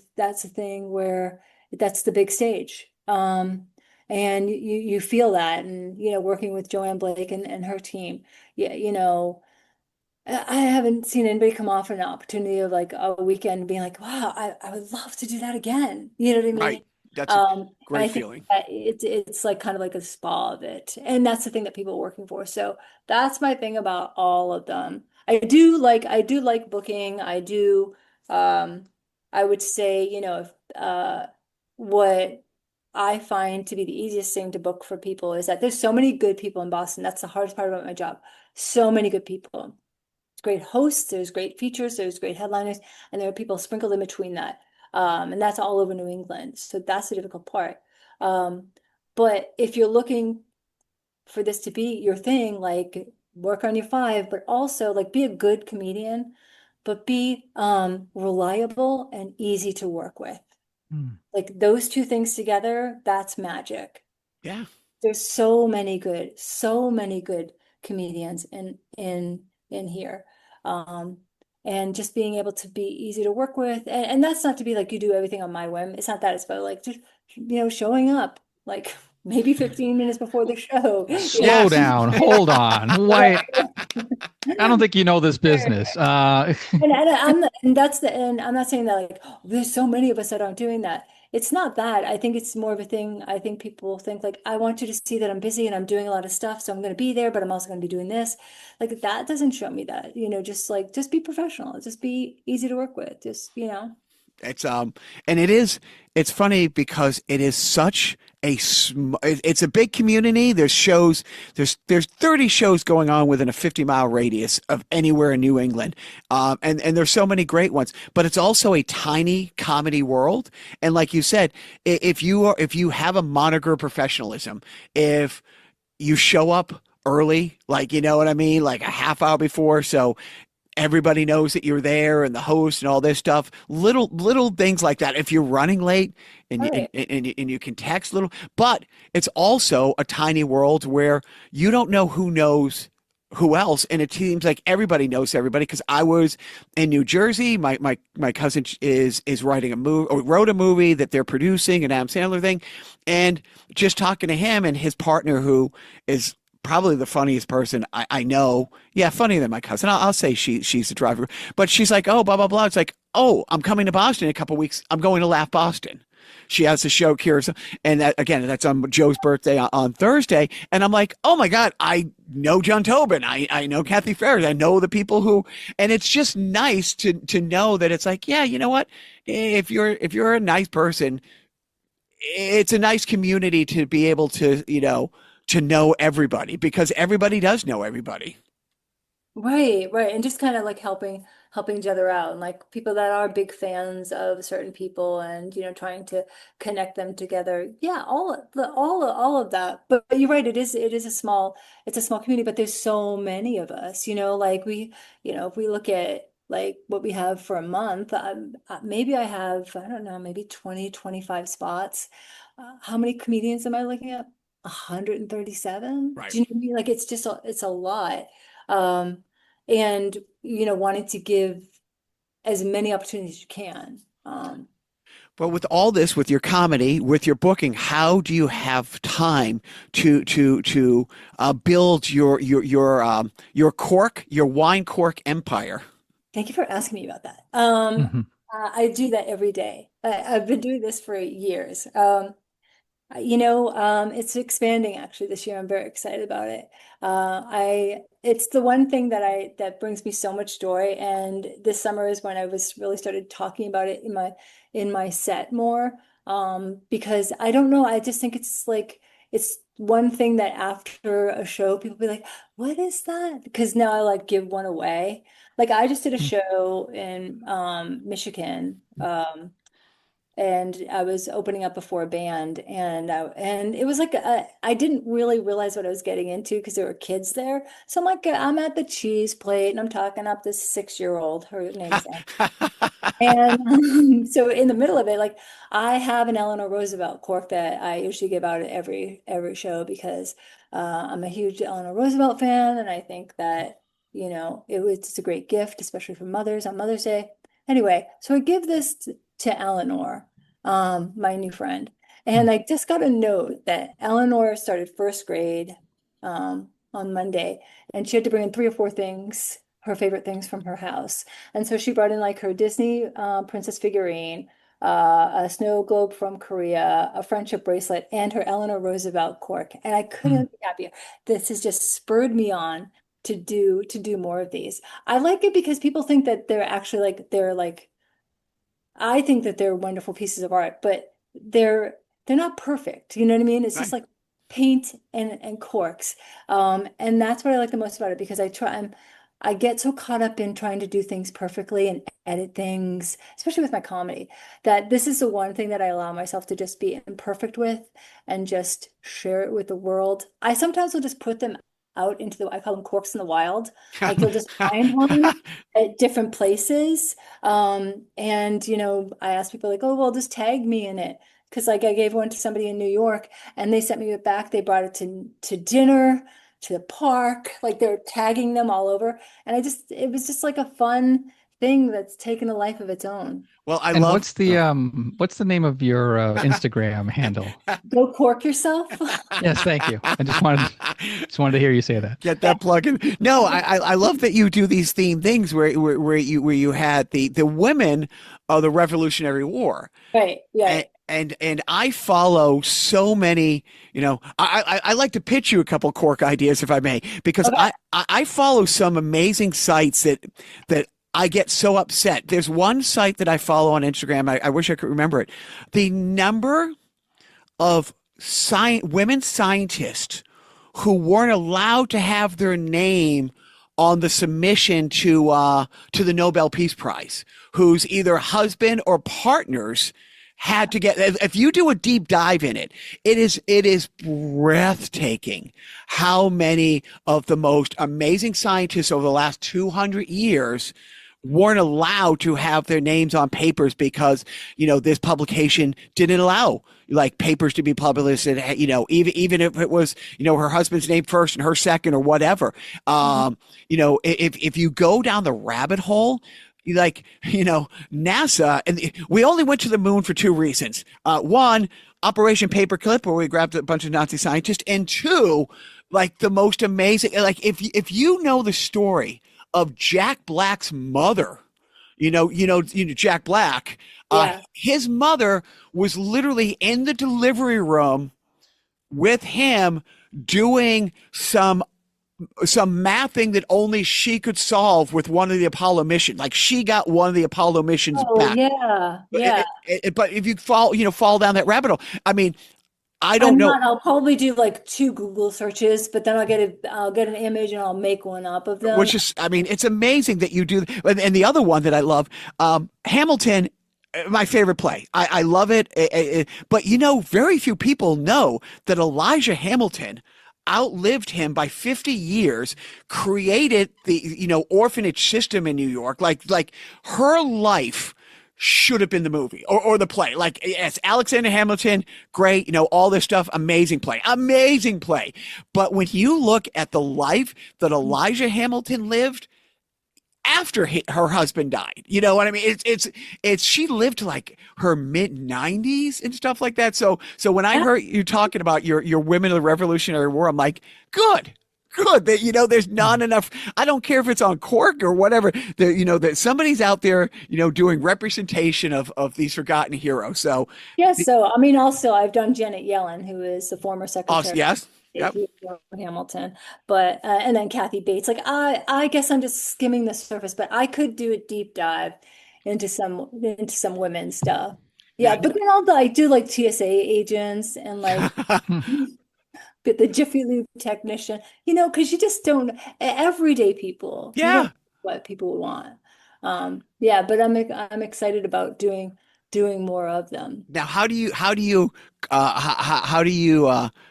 thing where that's the big stage. And you feel that, and working with Joanne Blake and her team, yeah, I haven't seen anybody come off an opportunity of like a weekend being like, wow, I would love to do that again. You know what I mean? Right. That's a And I great think feeling. that it's like kind of like a spa of it. And that's the thing that people are working for. So that's my thing about all of them. I do like booking. Um I would say, if what I find to be the easiest thing to book for people is that there's so many good people in Boston. That's the hardest part about my job. So many good people. Great hosts, there's great features, there's great headliners, and there are people sprinkled in between that. And that's all over New England. So that's the difficult part. Um, but if you're looking for this to be your thing, like work on your five, but also like be a good comedian, but be reliable and easy to work with. Hmm. Like those two things together, that's magic. Yeah. There's so many good comedians in here. Um, and just being able to be easy to work with. And that's not to be like you do everything on my whim. It's not that. It's about like just, showing up like maybe 15 minutes before the show. Slow Yes. down. Hold on. Wait, I don't think you know this business. And I'm not saying that like, oh, there's so many of us that aren't doing that. It's not that. I think it's more of a thing. I think people think like, I want you to see that I'm busy and I'm doing a lot of stuff, so I'm going to be there, but I'm also going to be doing this. Like that doesn't show me that, just be professional, just be easy to work with. It's and it's funny because it is such it's a big community. There's shows, there's 30 shows going on within a 50-mile radius of anywhere in New England. And there's so many great ones, but it's also a tiny comedy world. And like you said, if you have a moniker of professionalism, if you show up early, like, you know what I mean? Like a half hour before. So everybody knows that you're there and the host and all this stuff, little things like that. If you're running late and All you, right. and you can text little, but it's also a tiny world where you don't know who knows who else, and it seems like everybody knows everybody. Because I was in New Jersey, my cousin is writing a movie, or wrote a movie that they're producing, an Adam Sandler thing, and just talking to him and his partner, who is probably the funniest person I know. Yeah, funnier than my cousin. I'll say she's the driver. But she's like, oh, blah, blah, blah. It's like, oh, I'm coming to Boston in a couple weeks. I'm going to Laugh Boston. She has a show here. And that, again, that's on Joe's birthday on Thursday. And I'm like, oh my God, I know John Tobin. I know Kathe Farris. I know the people who, and it's just nice to know that it's like, yeah, you know what? If you're a nice person, it's a nice community to be able to, to know everybody, because everybody does know everybody. Right, right. And just kind of like helping each other out, and like people that are big fans of certain people, and trying to connect them together. Yeah, all of that. But you're right, it's a small community, but there's so many of us, like if we look at like what we have for a month, maybe I have, I don't know, maybe 20, 25 spots. How many comedians am I looking at? 137? Right. Do you know what I mean? Like it's a lot. Um, and wanting to give as many opportunities as you can. But with all this, with your comedy, with your booking, how do you have time to build your wine cork empire? Thank you for asking me about that. I do that every day. I've been doing this for years. It's expanding actually this year. I'm very excited about it. It's the one thing that brings me so much joy. And this summer is when I was really started talking about it in my set more. Because I don't know, I just think it's like, it's one thing that after a show, people be like, what is that? Because now I like give one away. Like I just did a show in Michigan. And I was opening up before a band, and it was like I didn't really realize what I was getting into because there were kids there. So I'm like, I'm at the cheese plate and I'm talking up this 6-year-old. Her name is Anne. And so in the middle of it, like I have an Eleanor Roosevelt cork that I usually give out at every show because I'm a huge Eleanor Roosevelt fan, and I think that it's a great gift, especially for mothers on Mother's Day. Anyway, so I give this to Eleanor, my new friend, and I just got a note that Eleanor started first grade on Monday, and she had to bring in 3 or 4 things, her favorite things from her house. And so she brought in like her Disney princess figurine, a snow globe from Korea, a friendship bracelet, and her Eleanor Roosevelt cork. And I Hmm. couldn't be happier. This has just spurred me on to do more of these. I like it because people think that they're actually like they're like I think that they're wonderful pieces of art, but they're not perfect. You know what I mean? It's just Right. like paint and corks. And that's what I like the most about it because I get so caught up in trying to do things perfectly and edit things, especially with my comedy, that this is the one thing that I allow myself to just be imperfect with and just share it with the world. I sometimes will just put them out into I call them corks in the wild. Like you'll just find one at different places. And I asked people like, oh, well, just tag me in it. Because like I gave one to somebody in New York and they sent me it back. They brought it to dinner, to the park, like they're tagging them all over. And it was just like a fun thing that's taken a life of its own. Well, I And love. what's the name of your Instagram handle? Go cork yourself. Yes, thank you. I just wanted to hear you say that. Get that plug in. No, I love that you do these theme things where you had the women of the Revolutionary War. Right. Yeah. And I follow so many, I like to pitch you a couple cork ideas if I may, because Okay. I follow some amazing sites that I get so upset. There's one site that I follow on Instagram. I wish I could remember it. The number of women scientists who weren't allowed to have their name on the submission to the Nobel Peace Prize, whose either husband or partners had to get. If you do a deep dive in it, it is breathtaking how many of the most amazing scientists over the last 200 years weren't allowed to have their names on papers because this publication didn't allow like papers to be published, and even if it was her husband's name first and her second or whatever. If you go down the rabbit hole, like NASA, and we only went to the moon for two reasons. One, Operation Paperclip, where we grabbed a bunch of Nazi scientists, and two, like the most amazing, like if you know the story of Jack Black's mother, Jack Black, Yeah. his mother was literally in the delivery room with him doing some mathing that only she could solve with one of the Apollo missions. Like she got one of the Apollo missions Oh, back. yeah. But, Yeah. but if you fall down that rabbit hole, I mean, I don't I'm know. not, I'll probably do like two Google searches, but then I'll get an image and I'll make one up of them. Which is, I mean, it's amazing that you do. And the other one that I love, Hamilton, my favorite play. I love it. But very few people know that Elijah Hamilton outlived him by 50 years, created the, orphanage system in New York. Like her life should have been the movie or the play. Like, yes, Alexander Hamilton, great, all this stuff, amazing play, amazing play. But when you look at the life that Elijah Hamilton lived after her husband died, you know what I mean? It's she lived to like her mid 90s and stuff like that. So when I heard you talking about your women of the Revolutionary War, I'm like, good. That there's not enough. I don't care if it's on Cork or whatever. That somebody's out there, doing representation of these forgotten heroes. So, Yeah, so I mean, also I've done Janet Yellen, who is the former awesome. secretary Yes, of yep. State for Hamilton, but and then Kathy Bates. Like I guess I'm just skimming the surface, but I could do a deep dive into some women's stuff. Now, Yeah, but then I do like TSA agents and like the Jiffy Lube technician, because you just don't everyday people. You don't yeah. know what people would want. Yeah, but I'm excited about doing more of them. Now, how do you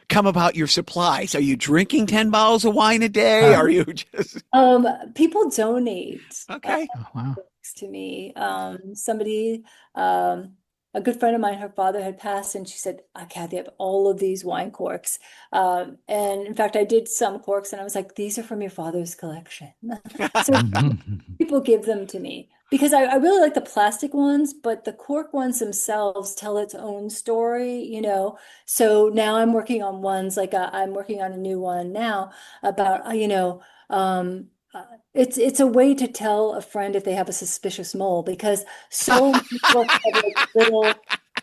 come about your supplies? Are you drinking 10 bottles of wine a day? Are you just People donate okay? Oh, wow. to me. Somebody, a good friend of mine, her father had passed, and she said, Kathy, I have all of these wine corks. And in fact, I did some corks, and I was like, these are from your father's collection. So people give them to me because I really like the plastic ones, but the cork ones themselves tell its own story. So now I'm working on ones like I'm working on a new one now about, it's a way to tell a friend if they have a suspicious mole, because so many people have like little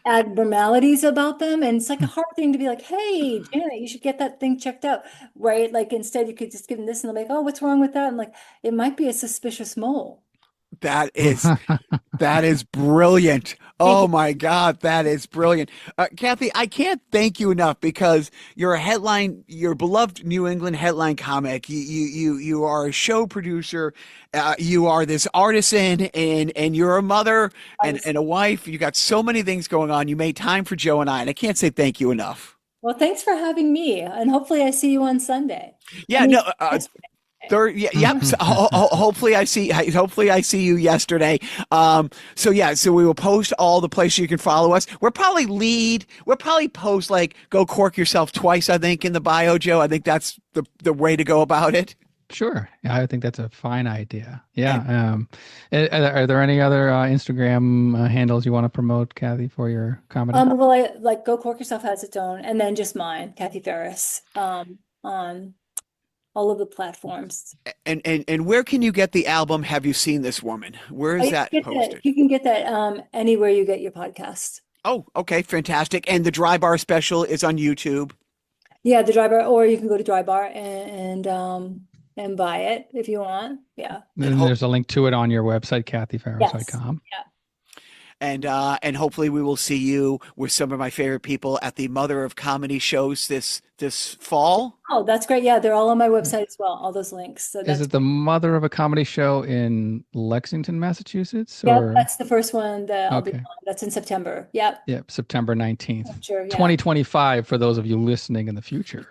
abnormalities about them, and it's like a hard thing to be like, hey, Janet, you should get that thing checked out, right? Like instead you could just give them this and they're like, oh, what's wrong with that? And like, it might be a suspicious mole. That is brilliant. Oh my God, that is brilliant. Kathe, I can't thank you enough because you're you're a beloved New England headline comic. You are a show producer. You are this artisan, and you're a mother and a wife. You got so many things going on. You made time for Joe and I can't say thank you enough. Well, thanks for having me, and hopefully I see you on Sunday. Yeah, no. Yep. So, hopefully I see you yesterday. So we will post all the places you can follow us. We'll probably post like "Go Cork Yourself Twice," I think, in the bio, Joe. I think that's the way to go about it. Sure. I think that's a fine idea. Yeah. Are there any other Instagram handles you want to promote, Kathe, for your comedy? Well, I like Go Cork Yourself has its own, and then just mine, Kathe Farris, on all of the platforms. And where can you get the album Have You Seen This Woman? Where is that posted? You can get that anywhere you get your podcasts. Oh, okay, fantastic. And the Dry Bar special is on YouTube. Yeah, the Dry Bar, or you can go to Dry Bar and buy it if you want. Yeah. And there's a link to it on your website, kathefarris.com. Yes. Yeah. And hopefully we will see you with some of my favorite people at the Mother of Comedy shows this fall. Oh, that's great. Yeah, they're all on my website as well, all those links. So is it the Mother of a Comedy show in Lexington, Massachusetts? Yeah, that's the first one that I'll be Okay. on. That's in September. Yep. Yep, September 19th. Sure, yeah. 2025 for those of you listening in the future.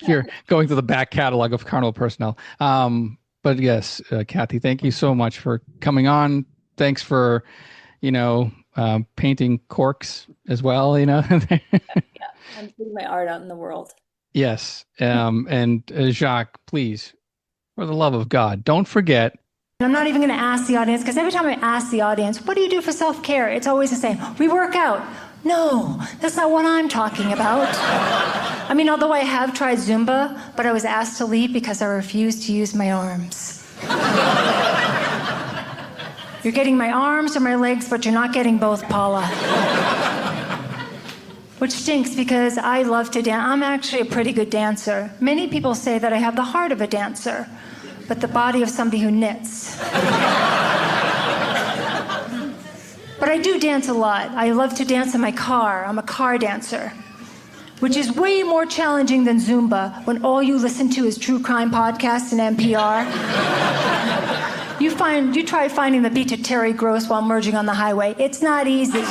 You're going through the back catalog of Carnival personnel. But yes, Kathe, thank you so much for coming on. Thanks for, painting corks as well, Yeah, I'm putting my art out in the world. Yes. And Jacques, please, for the love of God, don't forget. I'm not even going to ask the audience, because every time I ask the audience, what do you do for self-care? It's always the same. We work out. No, that's not what I'm talking about. I mean, although I have tried Zumba, but I was asked to leave because I refused to use my arms. You're getting my arms or my legs, but you're not getting both, Paula. Which stinks because I love to dance. I'm actually a pretty good dancer. Many people say that I have the heart of a dancer, but the body of somebody who knits. But I do dance a lot. I love to dance in my car. I'm a car dancer, which is way more challenging than Zumba when all you listen to is true crime podcasts and NPR. You try finding the beat to Terry Gross while merging on the highway. It's not easy.